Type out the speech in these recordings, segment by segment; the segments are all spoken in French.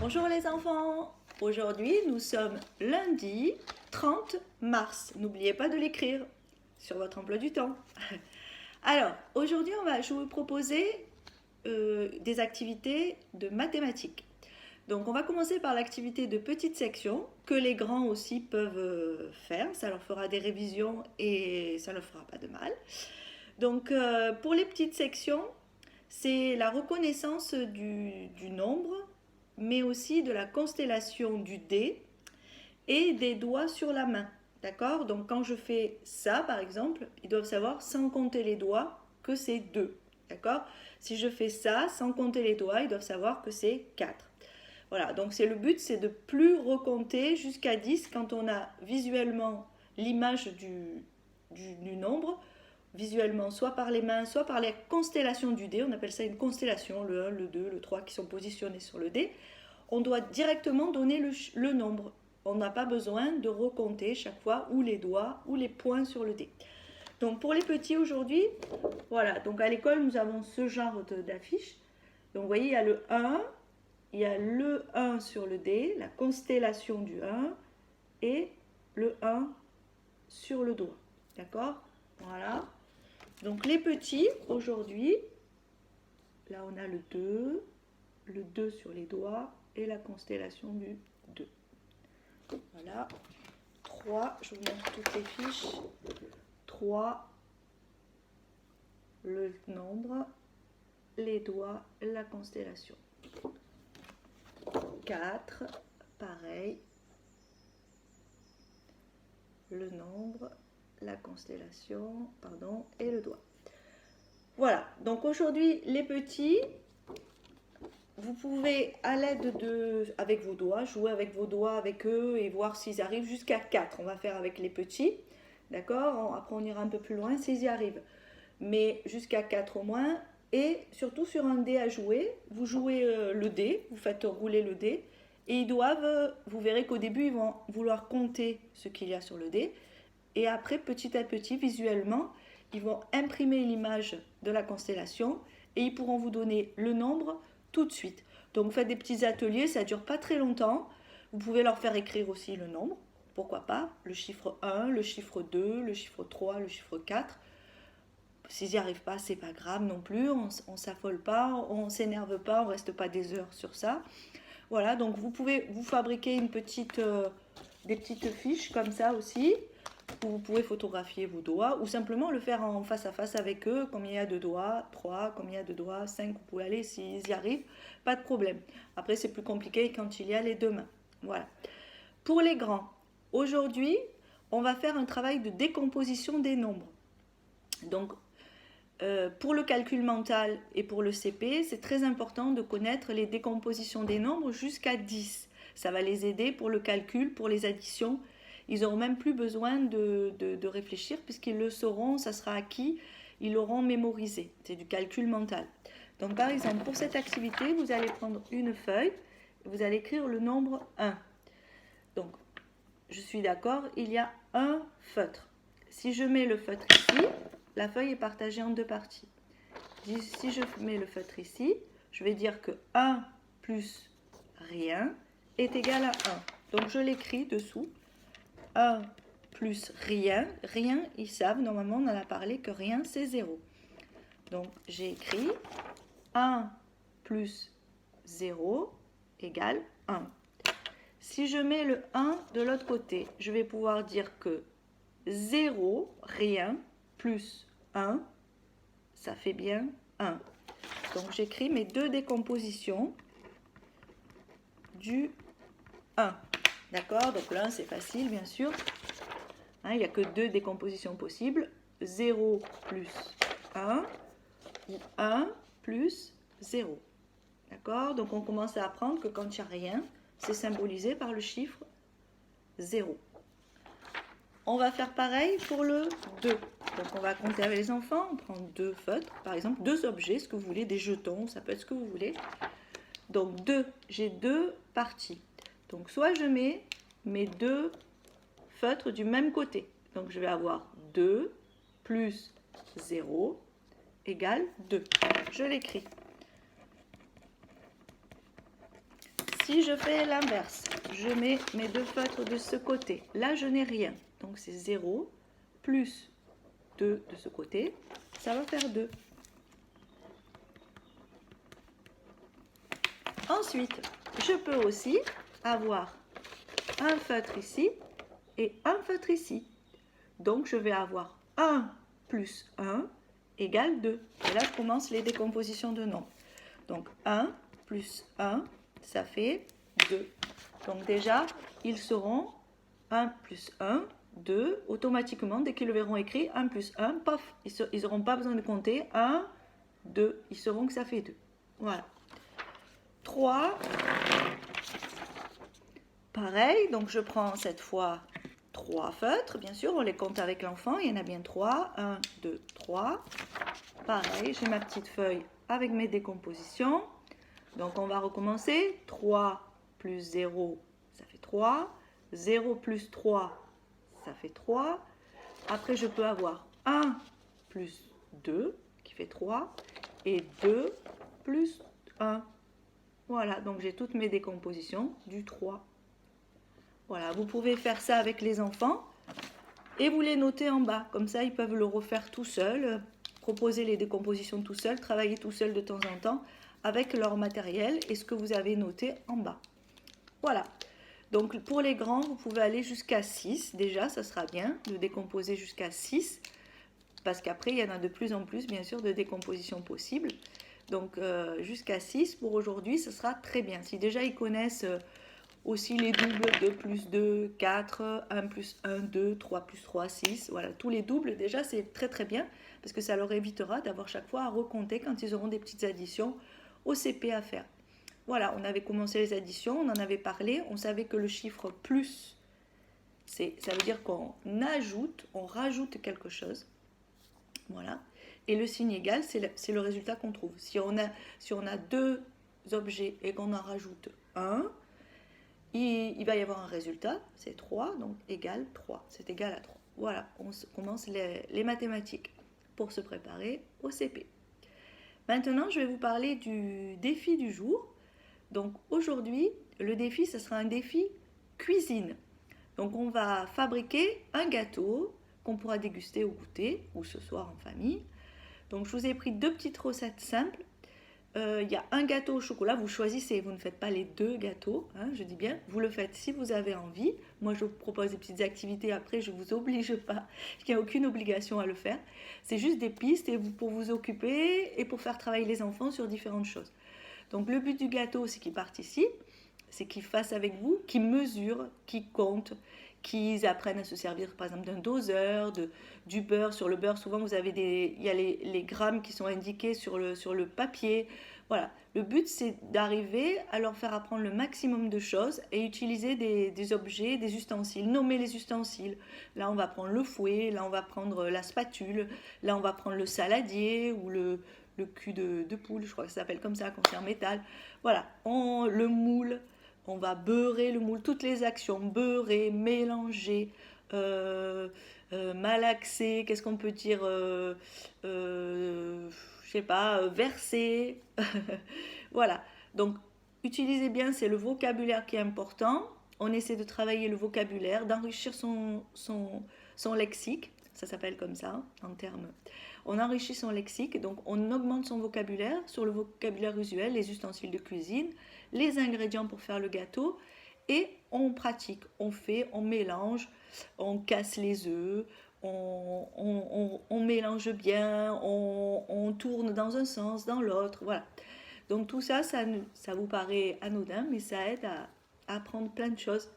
Bonjour les enfants, aujourd'hui nous sommes lundi 30 mars. N'oubliez pas de l'écrire sur votre emploi du temps. Alors, aujourd'hui je vais vous proposer des activités de mathématiques. Donc on va commencer par l'activité de petite section que les grands aussi peuvent faire. Ça leur fera des révisions et ça ne leur fera pas de mal. Donc pour les petites sections, c'est la reconnaissance du nombre, mais aussi de la constellation du dé et des doigts sur la main. D'accord? Donc quand je fais ça, par exemple, ils doivent savoir, sans compter les doigts, que c'est 2. D'accord? Si je fais ça, sans compter les doigts, ils doivent savoir que c'est 4. Voilà, donc le but, c'est de plus recompter jusqu'à 10 quand on a visuellement l'image du nombre, visuellement, soit par les mains, soit par les constellations du dé. On appelle ça une constellation, le 1, le 2, le 3 qui sont positionnés sur le dé. On doit directement donner le nombre. On n'a pas besoin de recompter chaque fois ou les doigts ou les points sur le dé. Donc pour les petits aujourd'hui, voilà, donc à l'école nous avons ce genre d'affiche. Donc vous voyez, il y a le 1, il y a le 1 sur le dé, la constellation du 1 et le 1 sur le doigt. D'accord? Voilà. Donc les petits, aujourd'hui, là on a le 2 sur les doigts et la constellation du 2. Voilà. 3, je vous montre toutes les fiches. 3, le nombre, les doigts, la constellation. 4, pareil, le nombre, la constellation, pardon, et le doigt. Voilà, donc aujourd'hui les petits, vous pouvez à l'aide avec vos doigts, jouer avec vos doigts avec eux et voir s'ils arrivent jusqu'à 4. On va faire avec les petits, d'accord? Après on ira un peu plus loin s'ils y arrivent. Mais jusqu'à 4 au moins. Et surtout sur un dé à jouer, vous jouez le dé, vous faites rouler le dé. Et ils doivent, vous verrez qu'au début ils vont vouloir compter ce qu'il y a sur le dé. Et après petit à petit, visuellement, ils vont imprimer l'image de la constellation et ils pourront vous donner le nombre tout de suite. Donc vous faites des petits ateliers, ça ne dure pas très longtemps. Vous pouvez leur faire écrire aussi le nombre, pourquoi pas, le chiffre 1, le chiffre 2, le chiffre 3, le chiffre 4. S'ils n'y arrivent pas, c'est pas grave non plus, on ne s'affole pas, on ne s'énerve pas, on ne reste pas des heures sur ça. Voilà, donc vous pouvez vous fabriquer des petites fiches comme ça aussi, où vous pouvez photographier vos doigts, ou simplement le faire en face à face avec eux, combien il y a de doigts, 3, combien il y a de doigts, 5, vous pouvez aller s'ils y arrivent, pas de problème. Après c'est plus compliqué quand il y a les deux mains. Voilà. Pour les grands, aujourd'hui, on va faire un travail de décomposition des nombres. Donc, pour le calcul mental et pour le CP, c'est très important de connaître les décompositions des nombres jusqu'à 10. Ça va les aider pour le calcul, pour les additions. Ils n'auront même plus besoin de réfléchir puisqu'ils le sauront, ça sera acquis, ils l'auront mémorisé. C'est du calcul mental. Donc par exemple, pour cette activité, vous allez prendre une feuille, vous allez écrire le nombre 1. Donc, je suis d'accord, il y a un feutre. Si je mets le feutre ici, la feuille est partagée en deux parties. Si je mets le feutre ici, je vais dire que 1 plus rien est égal à 1. Donc je l'écris dessous. 1 plus rien. Rien, ils savent, normalement on en a parlé, que rien c'est 0. Donc j'ai écrit 1 plus 0 égale 1. Si je mets le 1 de l'autre côté, je vais pouvoir dire que 0, rien, plus 1, ça fait bien 1. Donc j'écris mes deux décompositions du 1. D'accord? Donc là, c'est facile, bien sûr. Hein, il n'y a que deux décompositions possibles. 0 plus 1 ou 1 plus 0. D'accord? Donc on commence à apprendre que quand il n'y a rien, c'est symbolisé par le chiffre 0. On va faire pareil pour le 2. Donc on va compter avec les enfants, on prend deux feutres, par exemple deux objets, ce que vous voulez, des jetons, ça peut être ce que vous voulez. Donc 2, j'ai deux parties. Donc soit je mets mes deux feutres du même côté. Donc je vais avoir 2 plus 0 égale 2. Je l'écris. Si je fais l'inverse, je mets mes deux feutres de ce côté. Là, je n'ai rien. Donc, c'est 0 plus 2 de ce côté. Ça va faire 2. Ensuite, je peux aussi avoir un feutre ici et un feutre ici. Donc, je vais avoir 1 plus 1 égale 2. Et là, je commence les décompositions de nombres. Donc, 1 plus 1, ça fait 2. Donc déjà, ils seront 1 plus 1, 2. Automatiquement, dès qu'ils le verront écrit, 1 plus 1, paf, ils n'auront pas besoin de compter. 1, 2, ils sauront que ça fait 2. Voilà. 3. Pareil, donc je prends cette fois 3 feutres. Bien sûr, on les compte avec l'enfant. Il y en a bien 3. 1, 2, 3. Pareil, j'ai ma petite feuille avec mes décompositions. Donc on va recommencer. 3 plus 0, ça fait 3. 0 plus 3, ça fait 3. Après, je peux avoir 1 plus 2, qui fait 3. Et 2 plus 1. Voilà, donc j'ai toutes mes décompositions du 3. Voilà, vous pouvez faire ça avec les enfants. Et vous les notez en bas. Comme ça, ils peuvent le refaire tout seuls. Proposer les décompositions tout seuls. Travailler tout seul de temps en temps avec leur matériel et ce que vous avez noté en bas. Voilà. Donc pour les grands, vous pouvez aller jusqu'à 6. Déjà, ça sera bien de décomposer jusqu'à 6. Parce qu'après, il y en a de plus en plus, bien sûr, de décompositions possibles. Donc jusqu'à 6 pour aujourd'hui, ce sera très bien. Si déjà ils connaissent aussi les doubles, 2 plus 2, 4, 1 plus 1, 2, 3 plus 3, 6. Voilà, tous les doubles, déjà, c'est très très bien parce que ça leur évitera d'avoir chaque fois à recompter quand ils auront des petites additions au CP à faire. Voilà, on avait commencé les additions, on en avait parlé, on savait que le chiffre plus, ça veut dire qu'on ajoute, on rajoute quelque chose. Voilà. Et le signe égal, c'est le résultat qu'on trouve. Si on a deux objets et qu'on en rajoute un, il va y avoir un résultat, c'est 3, donc égal 3, c'est égal à 3. Voilà, on commence les mathématiques pour se préparer au CP. Maintenant, je vais vous parler du défi du jour. Donc aujourd'hui, le défi, ce sera un défi cuisine. Donc on va fabriquer un gâteau qu'on pourra déguster au goûter ou ce soir en famille. Donc je vous ai pris deux petites recettes simples. Il y a un gâteau au chocolat, vous choisissez, vous ne faites pas les deux gâteaux, hein, je dis bien, vous le faites si vous avez envie. Moi je vous propose des petites activités, après je ne vous oblige pas, il n'y a aucune obligation à le faire. C'est juste des pistes pour vous occuper et pour faire travailler les enfants sur différentes choses. Donc le but du gâteau, c'est qu'ils participent, c'est qu'ils fassent avec vous, qu'ils mesurent, qu'ils comptent, qu'ils apprennent à se servir par exemple d'un doseur, du beurre. Sur le beurre, souvent vous avez il y a les grammes qui sont indiqués sur le papier. Voilà, le but c'est d'arriver à leur faire apprendre le maximum de choses et utiliser des objets, des ustensiles, nommer les ustensiles. Là on va prendre le fouet, là on va prendre la spatule, là on va prendre le saladier ou le cul de poule, je crois que ça s'appelle comme ça, quand c'est en métal. Voilà, le moule, on va beurrer le moule, toutes les actions, beurrer, mélanger, malaxer, qu'est-ce qu'on peut dire, je sais pas, verser. Voilà, donc utilisez bien, c'est le vocabulaire qui est important. On essaie de travailler le vocabulaire, d'enrichir son lexique, ça s'appelle comme ça en termes. On enrichit son lexique, donc on augmente son vocabulaire sur le vocabulaire usuel, les ustensiles de cuisine, les ingrédients pour faire le gâteau, et on pratique, on fait, on mélange, on casse les œufs, on mélange bien, on tourne dans un sens, dans l'autre, voilà. Donc tout ça, ça vous paraît anodin, mais ça aide à apprendre plein de choses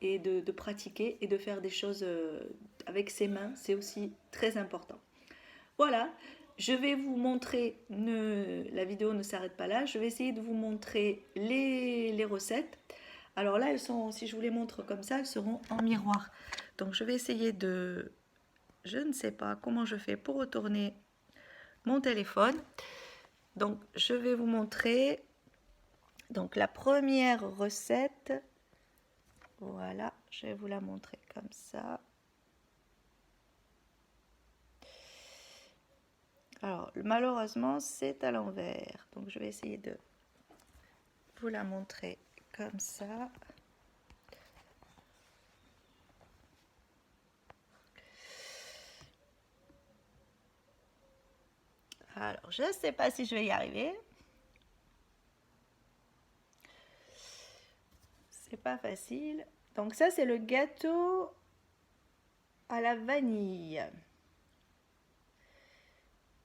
et de pratiquer et de faire des choses avec ses mains, c'est aussi très important. Voilà, je vais vous montrer, la vidéo ne s'arrête pas là, je vais essayer de vous montrer les recettes. Alors là, elles sont, si je vous les montre comme ça, elles seront en miroir. Donc je vais essayer je ne sais pas comment je fais pour retourner mon téléphone. Donc je vais vous montrer, donc la première recette, voilà, je vais vous la montrer comme ça. Alors, malheureusement, c'est à l'envers. Donc, je vais essayer de vous la montrer comme ça. Alors, je ne sais pas si je vais y arriver. C'est pas facile. Donc ça, c'est le gâteau à la vanille.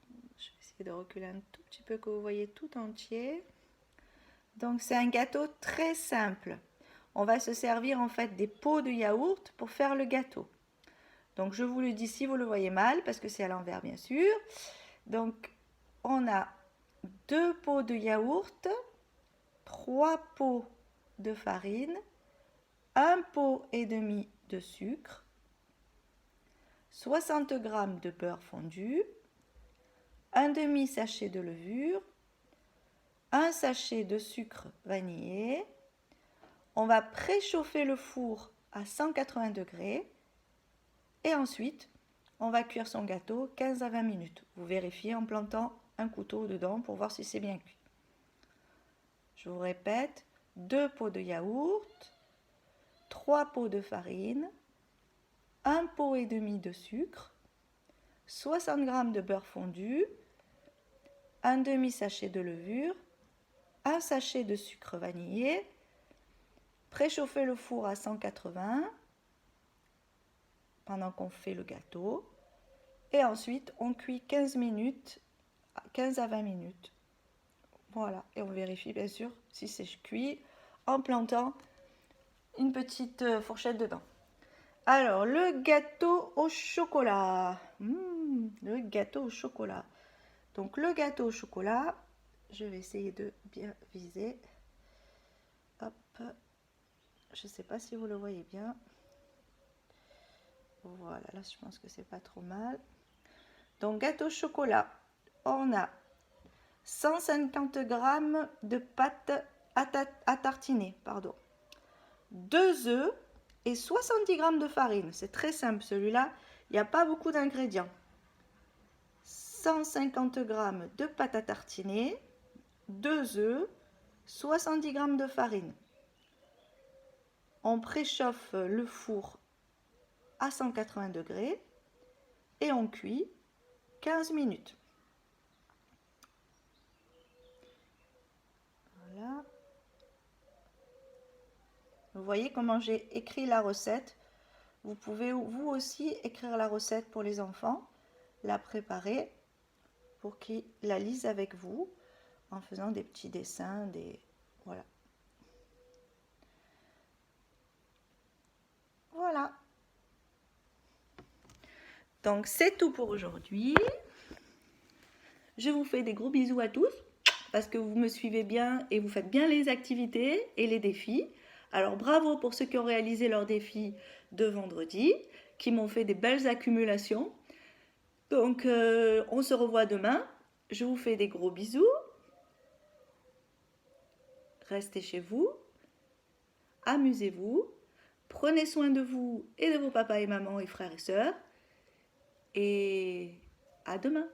Je vais essayer de reculer un tout petit peu que vous voyez tout entier. Donc c'est un gâteau très simple. On va se servir en fait des pots de yaourt pour faire le gâteau. Donc je vous le dis si vous le voyez mal, parce que c'est à l'envers bien sûr. Donc on a 2 pots de yaourt, 3 pots de farine, 1 pot et demi de sucre, 60 g de beurre fondu, un demi-sachet de levure, un sachet de sucre vanillé. On va préchauffer le four à 180 degrés et ensuite on va cuire son gâteau 15 à 20 minutes. Vous vérifiez en plantant un couteau dedans pour voir si c'est bien cuit. Je vous répète, 2 pots de yaourt, 3 pots de farine, 1 pot et demi de sucre, 60 g de beurre fondu, un demi-sachet de levure, un sachet de sucre vanillé. Préchauffer le four à 180 pendant qu'on fait le gâteau. Et ensuite, on cuit 15 à 20 minutes. Voilà, et on vérifie bien sûr si c'est cuit en plantant une petite fourchette dedans. Alors, le gâteau au chocolat. Le gâteau au chocolat. Donc, le gâteau au chocolat, je vais essayer de bien viser. Hop. Je ne sais pas si vous le voyez bien. Voilà, là je pense que c'est pas trop mal. Donc gâteau au chocolat, on a 150 g de pâte à tartiner, 2 œufs et 70 g de farine. C'est très simple celui-là, il n'y a pas beaucoup d'ingrédients. 150 g de pâte à tartiner, 2 œufs, 70 g de farine. On préchauffe le four à 180 degrés et on cuit 15 minutes. Voilà. Vous voyez comment j'ai écrit la recette. Vous pouvez vous aussi écrire la recette pour les enfants, la préparer pour qu'ils la lisent avec vous en faisant des petits dessins, voilà. Voilà. Donc c'est tout pour aujourd'hui. Je vous fais des gros bisous à tous parce que vous me suivez bien et vous faites bien les activités et les défis. Alors bravo pour ceux qui ont réalisé leurs défis de vendredi, qui m'ont fait des belles accumulations. Donc on se revoit demain. Je vous fais des gros bisous. Restez chez vous. Amusez-vous. Prenez soin de vous et de vos papas et mamans et frères et sœurs. Et à demain.